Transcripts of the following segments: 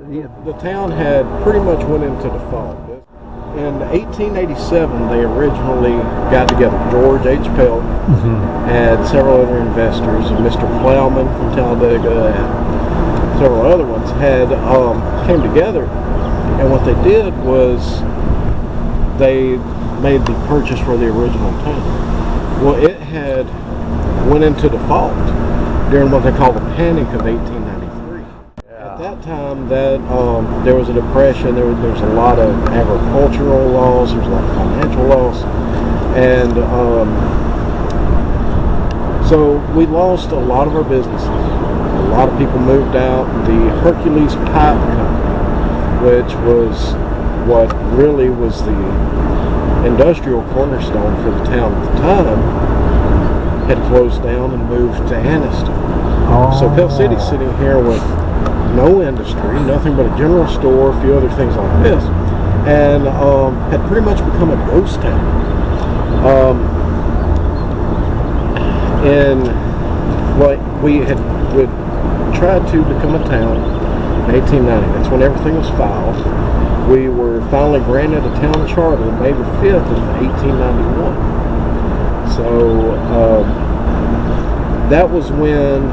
The town had pretty much went into default. In 1887, they originally got together. George H. Pell had several other investors, and Mr. Plowman from Talladega and several other ones had came together. And what they did was they made the purchase for the original town. Well, it had went into default during what they call the Panic of 1893. At that time, that there was a depression. There was a lot of agricultural loss. There was a lot of financial loss, and so we lost a lot of our businesses. A lot of people moved out. The Hercules Pipe Company, which was what really was the industrial cornerstone for the town at the time, had closed down and moved to Anniston. So Pell City's sitting here with no industry, nothing but a general store, a few other things like this, and had pretty much become a ghost town. And like we tried to become a town in 1890. That's when everything was filed. We were finally granted a town charter May the 5th of 1891. So that was when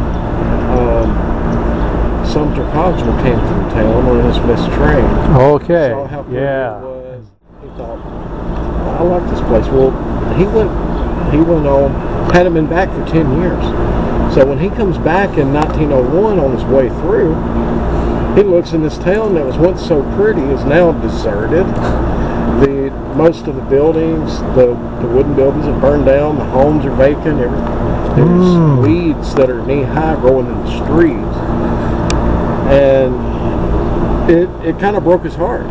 Sumter Cogswell came through town on his Miss train. Okay. Saw how pretty it was. He thought, I like this place. Well, he went on, hadn't been back for 10 years. So when he comes back in 1901 on his way through, he looks in this town that was once so pretty is now deserted. Most of the buildings, the wooden buildings have burned down. The homes are vacant. There's weeds that are knee-high growing in the streets. And it kind of broke his heart.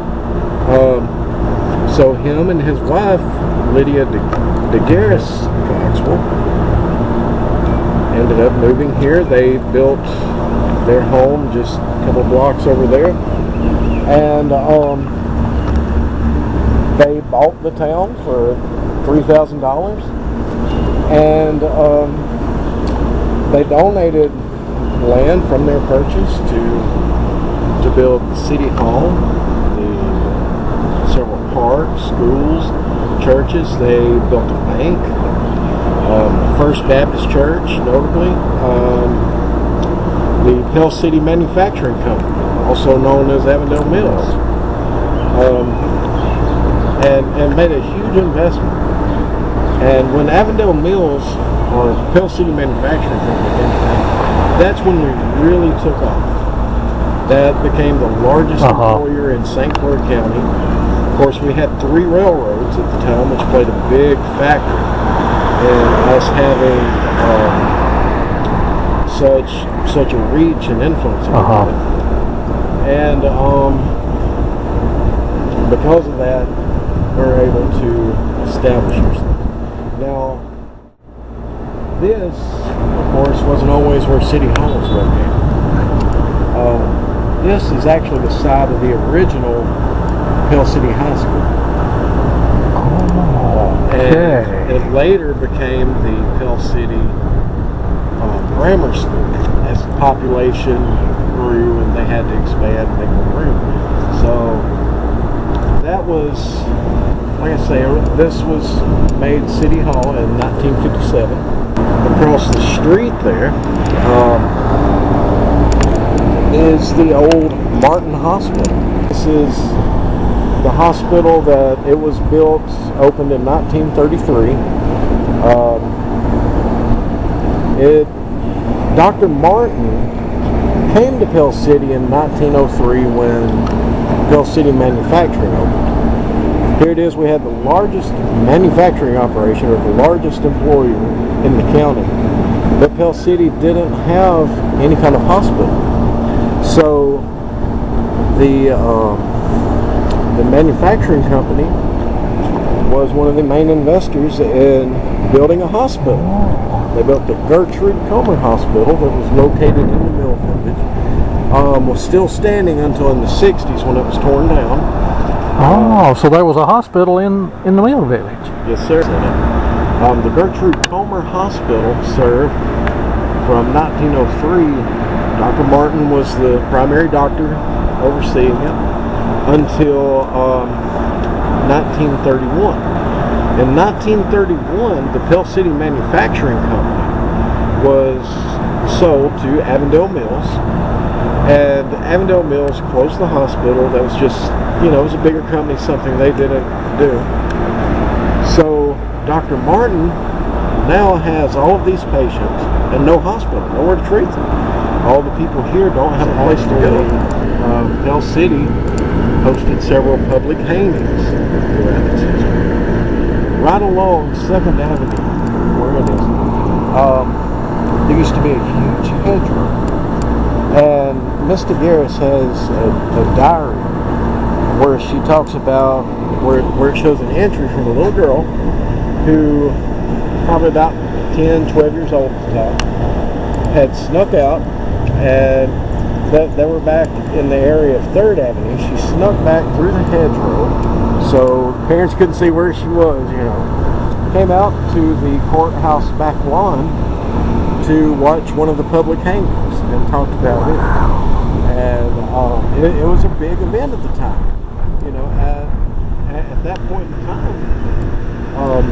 So him and his wife, Lydia DeGarris Cogswell, ended up moving here. They built their home just a couple blocks over there. And they bought the town for $3,000. And they donated land from their purchase to build the city hall, the several parks, schools, churches. They built a bank, First Baptist Church, notably, the Pell City Manufacturing Company, also known as Avondale Mills, and made a huge investment. And when Avondale Mills, or Pell City Manufacturing Company, that's when we really took off. That became the largest employer in St. Clair County. Of course, we had 3 railroads at the time, which played a big factor in us having such a reach and influence. And because of that, we're able to establish ourselves. Now, this, of course, wasn't always where City Hall was located. This is actually the site of the original Pell City High School. And it later became the Pell City Grammar School as the population grew and they had to expand and make more room. So that was, like I say, this was made City Hall in 1957. Across the street there is the old Martin Hospital. This is the hospital that it was built, opened in 1933. Dr. Martin came to Pell City in 1903 when Pell City Manufacturing opened. Here it is, we had the largest manufacturing operation, or the largest employer in the county. But Pell City didn't have any kind of hospital. So the manufacturing company was one of the main investors in building a hospital. They built the Gertrude Comer Hospital that was located in the Mill Village. Was still standing until in the 60s when it was torn down. So there was a hospital in the Mill Village. Yes, sir. The Gertrude Comer Hospital served from 1903. Dr. Martin was the primary doctor overseeing it until 1931. In 1931, the Pell City Manufacturing Company was sold to Avondale Mills, and Avondale Mills closed the hospital. That was just, it was a bigger company, something they didn't do. So Dr. Martin now has all of these patients and no hospital, nowhere to treat them. All the people here don't have a place to go. Pell City hosted several public hangings throughout its history. Right along 2nd Avenue, where it is, there used to be a huge hedgerow. And Miss DeGarris has a diary where she talks about, where it shows an entry from a little girl who, probably about 10, 12 years old at the time, had snuck out, and they were back in the area of 3rd Avenue. She snuck back through the hedgerow, so parents couldn't see where she was, Came out to the courthouse back lawn to watch one of the public hangings and talked about it. And it was a big event at the time. At that point in time,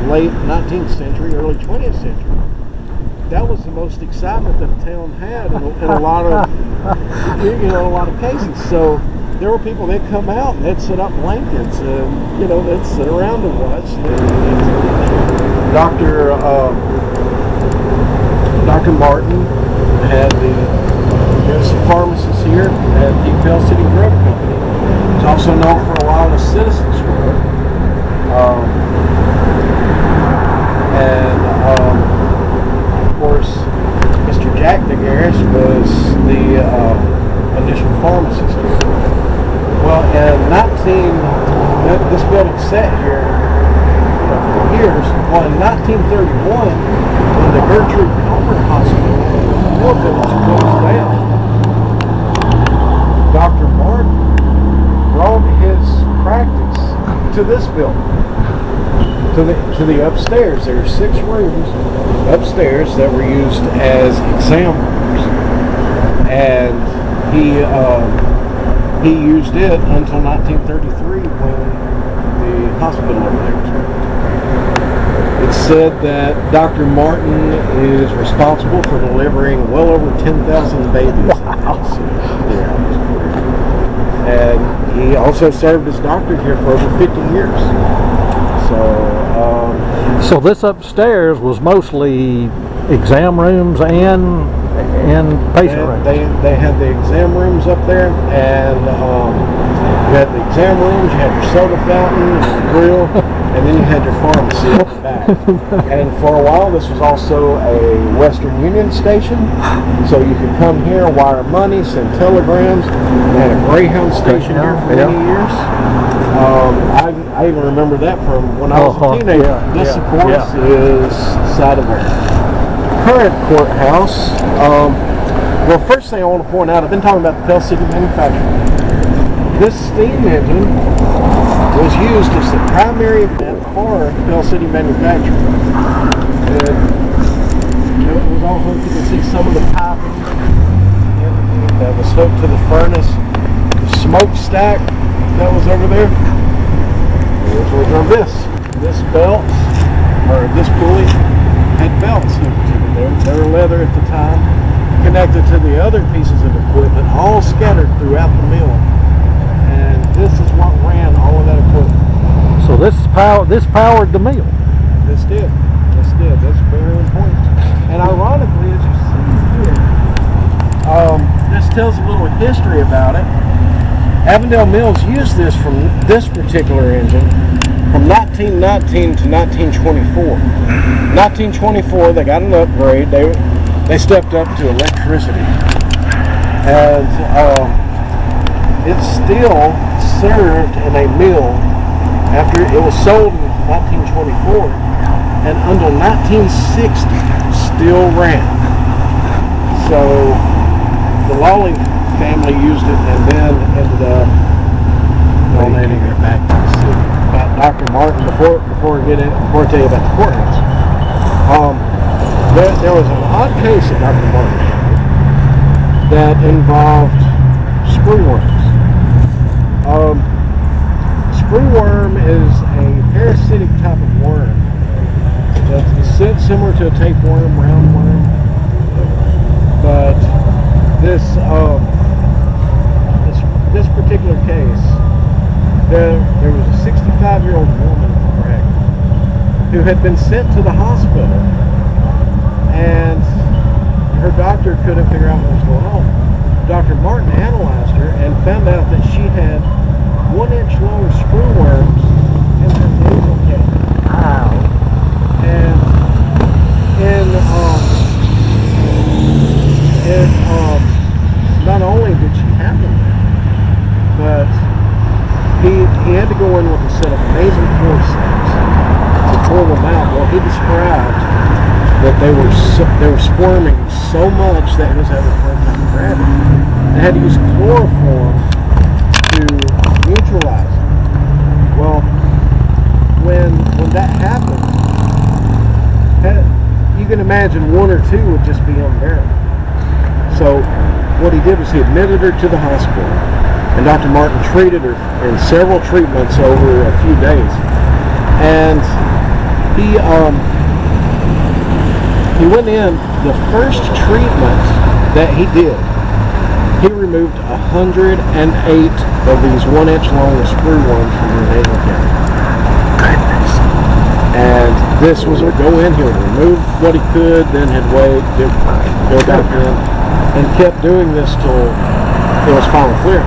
late 19th century, early 20th century, that was the most excitement that the town had in a lot of, a lot of cases. So there were people that come out and they'd set up blankets and, they'd sit around and watch. Dr. Martin had there's a pharmacist here at the Pell City Drug Company. He's also known for a while as Citizens Drug. Of course, Mr. Jack DeGarris was the initial pharmacist. Well, this building sat here for years. Well, in 1931, when the Gertrude Comer Hospital in the Mill Village closed down, Dr. Martin brought his practice to this building, to the upstairs. There are 6 rooms upstairs that were used as exam rooms, and he used it until 1933 when the hospital over there was built. It's said that Dr. Martin is responsible for delivering well over 10,000 babies in Pell City throughout his career. And he also served as doctor here for over 50 years. So this upstairs was mostly exam rooms and patient rooms. They had the exam rooms up there, and you had the exam rooms, you had your soda fountain, your grill, and then you had your pharmacy at the back. And for a while, this was also a Western Union station, so you could come here, wire money, send telegrams. They had a Greyhound station here for many years. I even remember that from when I was a teenager. This, of course, is Sidewalk. Current courthouse. Well, first thing I want to point out, I've been talking about the Pell City Manufacturing. This steam engine was used as the primary event for Pell City Manufacturing. And it was all hooked. You can see some of the piping that was hooked to the furnace. The smokestack that was over there. This belt, or this pulley, had belts hooked to them. They were leather at the time, connected to the other pieces of equipment, all scattered throughout the mill. And this is what ran all of that equipment. So this powered the mill. This did. That's very important. And ironically, as you see here, this tells a little history about it. Avondale Mills used this particular engine from 1919 to 1924. 1924, they got an upgrade. They stepped up to electricity, and it still served in a mill after it was sold in 1924, and until 1960 still ran. So the Lawley family used it and then ended up donating it back to the city. About Dr. Martin, before I tell you about the courthouse, there was an odd case of Dr. Martin that involved screw worms. particular case, there was a 65-year-old woman, correct, who had been sent to the hospital, and her doctor couldn't figure out what was going on. Dr. Martin analyzed her and found out that she had 1-inch long screw worms in her nasal cavity. Wow. And not only did she have them, but he had to go in with a set of amazing forceps to pull them out. Well, he described that they were squirming so much that he was having a hard time grabbing. They had to use chloroform to neutralize it. Well, when that happened, you can imagine 1 or 2 would just be unbearable. So what he did was he admitted her to the hospital, and Dr. Martin treated her in several treatments over a few days. And he went in, the first treatment that he did, he removed 108 of these 1-inch long screw worms from her nasal cavity. Goodness. And this was a go in, he would remove what he could, then he'd wait, go back in, and kept doing this till it was finally clear.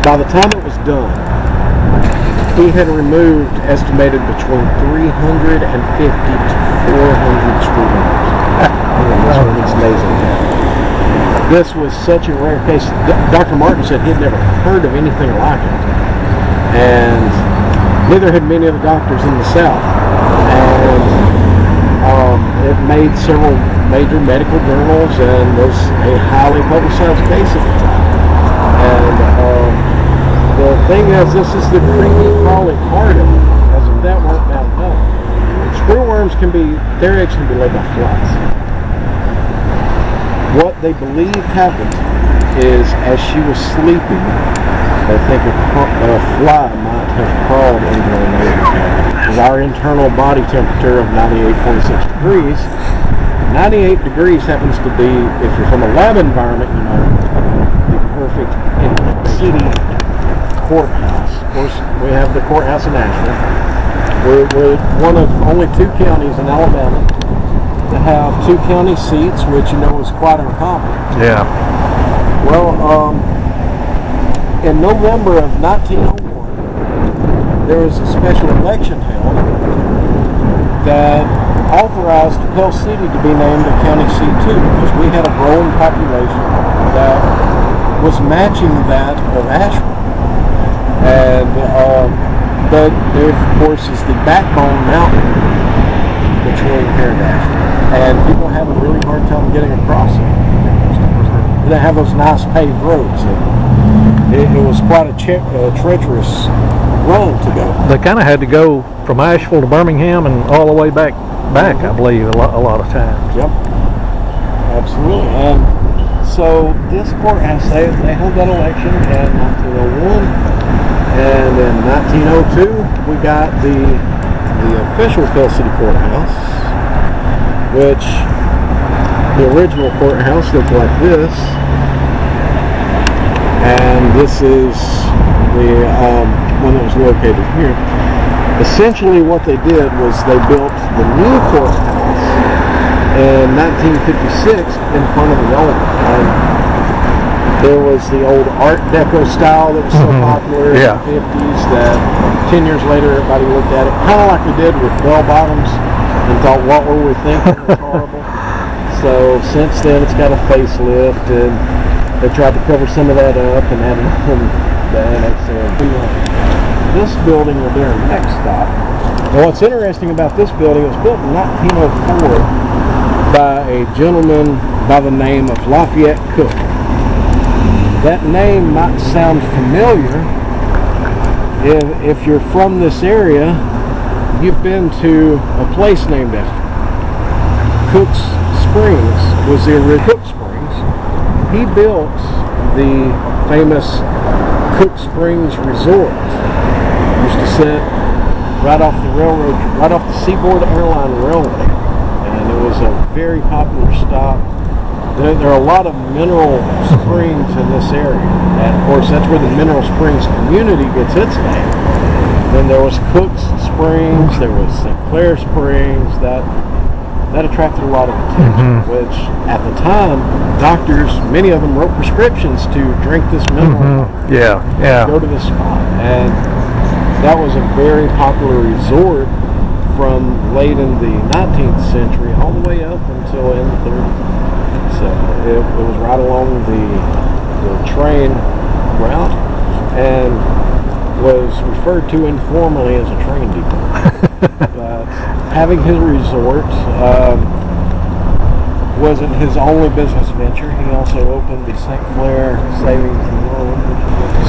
By the time it was done, he had removed estimated between 350 to 400 screw worms from his nasal cavity. This was such a rare case. Dr. Martin said he'd never heard of anything like it, and neither had many of the doctors in the South. And it made several major medical journals and was a highly publicized case at the time. And the thing is, this is the creepy, crawly part of it, as if that weren't bad enough. Screwworms their eggs can be laid by flies. What they believe happened is, as she was sleeping, they think a fly might have crawled into her nasal cavity. With our internal body temperature of 98.6 degrees, 98 degrees happens to be, if you're from a lab environment, you know, the perfect city courthouse. Of course, we have the courthouse in Asheville. We're one of only 2 counties in Alabama to have 2 county seats, which you know is quite uncommon. Yeah. Well, in November of 1901, there was a special election held that authorized Pell City to be named a county seat too, because we had a growing population that was matching that of Asheville. And but there, of course, is the backbone mountain between here and Asheville, and people have a really hard time getting across it. They have those nice paved roads. It was quite a treacherous run to go. They kind of had to go from Asheville to Birmingham and all the way back, I believe, a lot of times. Yep, absolutely. And so this courthouse, they held that election in 1901, and in 1902 we got the official Pell City courthouse, which the original courthouse looked like this. And this is the one that was located here. Essentially what they did was they built the new courthouse in 1956 in front of the old one. And there was the old Art Deco style that was so popular in the 50s that 10 years later everybody looked at it kind of like we did with bell bottoms and thought, what were we thinking? It's horrible. So since then it's got a facelift, and they tried to cover some of that up and added the annex there. This building will be our next stop. Now what's interesting about this building, it was built in 1904 by a gentleman by the name of Lafayette Cook. That name might sound familiar. If you're from this area, you've been to a place named after Cook's Springs. Was the original Cook Springs. He built the famous Cook Springs Resort. Used to sit right off the railroad, right off the Seaboard Airline Railway, and it was a very popular stop There are a lot of mineral springs in this area, and of course that's where the Mineral Springs community gets its name. Then there was Cook's Springs, there was St. Clair Springs. That attracted a lot of attention, which at the time, doctors, many of them wrote prescriptions to drink this mineral water. Yeah. Go to this spot. And that was a very popular resort from late in the 19th century all the way up until in the 30s. So it was right along the train route and was referred to informally as a train depot. But having his resort wasn't his only business venture. He also opened the St. Clair Savings and Loan.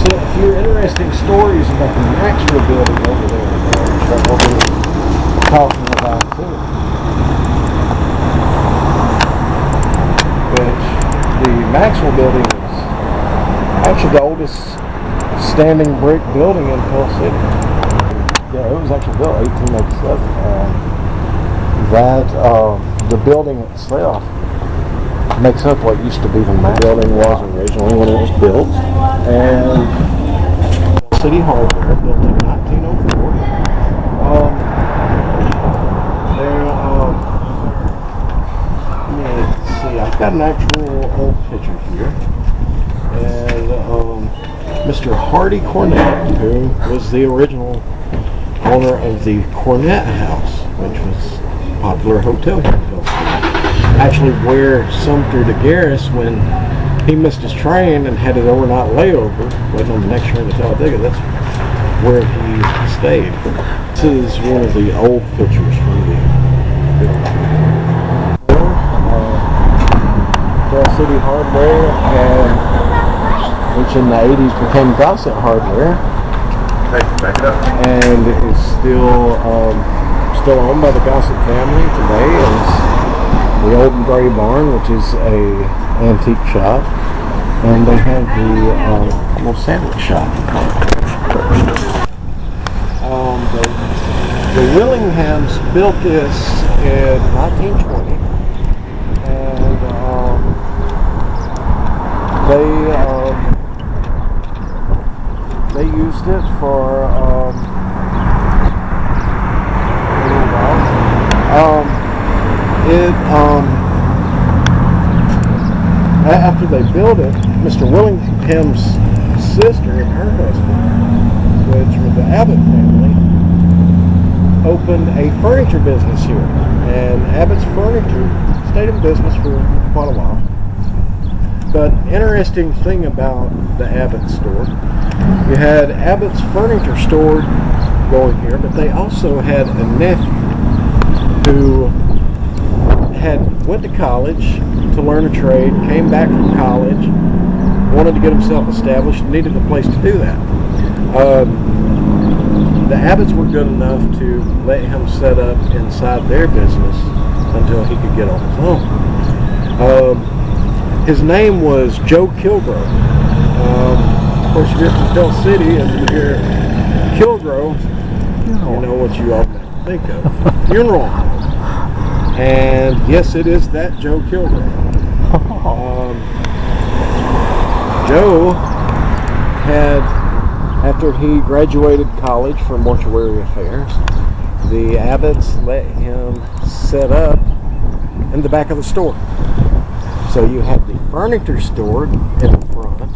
So a few interesting stories about the Maxwell building over there that we'll be talking about too. Which the Maxwell building is actually the oldest standing brick building in Pell City. Yeah, it was actually built in 1887. The building itself makes up what used to be the building was originally when it was built. And City Hardware, built in 1904. Let's see, I've got an actual old picture here. And Mr. Hardy Cornett, who was the original owner of the Cornett House, which was a popular hotel here in Pell City. Actually, where Sumter DeGarris, when he missed his train and had his overnight layover, waiting on the next train to Talladega, that's where he stayed. This is one of the old pictures from the Pell City Hardware, which in the 80s became Gossett Hardware. Back it up. And it is still owned by the Gossett family today. It's the Old and Gray Barn, which is a antique shop, and they have the little sandwich shop. The Willinghams built this in 1920, and they used it for a little while. After they built it, Mr. Willingham's sister and her husband, which were the Abbott family, opened a furniture business here. And Abbott's Furniture stayed in business for quite a while. But interesting thing about the Abbott store, you had Abbott's Furniture store going here, but they also had a nephew who went to college to learn a trade, came back from college, wanted to get himself established, needed a place to do that. The Abbotts were good enough to let him set up inside their business until he could get on his own. His name was Joe Kilgrove. Of course, if you're from Pell City and you hear Kilgrove, you know what you automatically think of. Funeral home. And yes, it is that Joe Kilgrove. Joe had, after he graduated college from mortuary affairs, the Abbotts let him set up in the back of the store. So you had the furniture store in the front,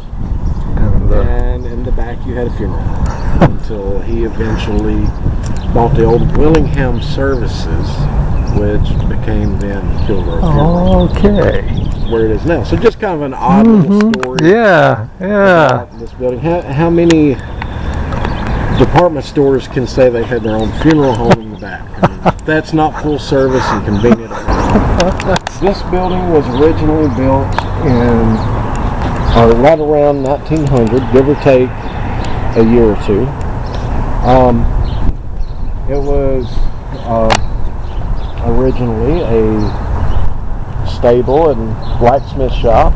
and in the back you had a funeral home until he eventually bought the old Willingham Services, which became then Kilgrove Funeral. Okay. Where it is now. So just kind of an odd little story. Yeah. About this building. How many department stores can say they had their own funeral home in the back? I mean, that's not full service and convenient. This building was originally built in right around 1900, give or take a year or two. It was originally a stable and blacksmith shop.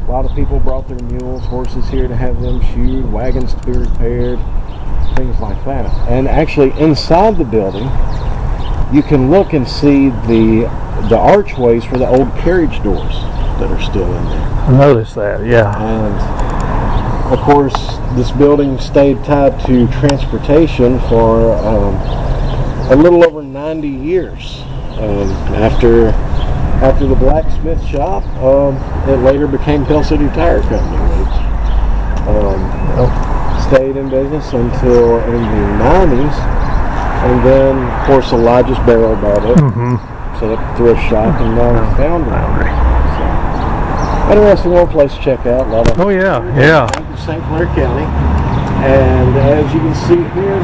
A lot of people brought their mules, horses here to have them shoed, wagons to be repaired, things like that. And actually inside the building you can look and see the archways for the old carriage doors that are still in there. I noticed that, yeah. And of course, this building stayed tied to transportation for a little over 90 years. After the blacksmith shop, it later became Pell City Tire Company, which stayed in business until in the 90s. And then, of course, the Lodge's Barrel bought it, set up a thrift shop, and now Foundry. So, interesting little place to check out. A lot of St. Clair County. And as you can see here,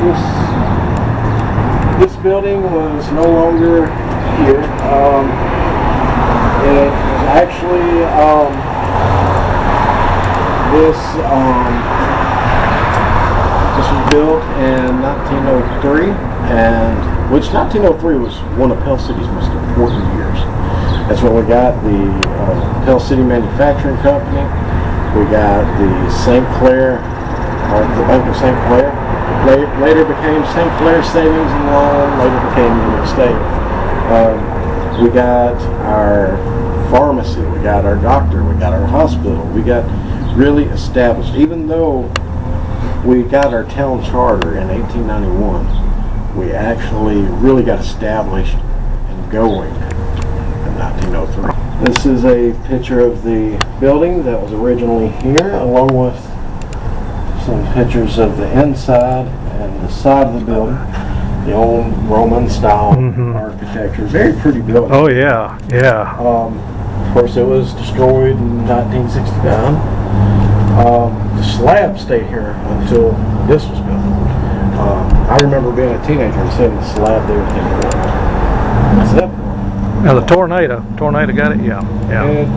this building was no longer here. It was actually this was built in 1903, and which 1903 was one of Pell City's most important years. That's when we got the Pell City Manufacturing Company. We got the St. Clair, the Bank of St. Clair. Later became St. Clair Savings and Loan. Later became New York State. We got our pharmacy. We got our doctor. We got our hospital. We got really established. Even though we got our town charter in 1891, we actually really got established and going in 1903. This is a picture of the building that was originally here, along with some pictures of the inside and the side of the building. The old Roman style architecture. Very pretty building. Oh yeah, yeah. Of course, it was destroyed in 1969. The slab stayed here until this was built. I remember being a teenager and seeing the slab there thinking, what's that for? Now the tornado got it, yeah. And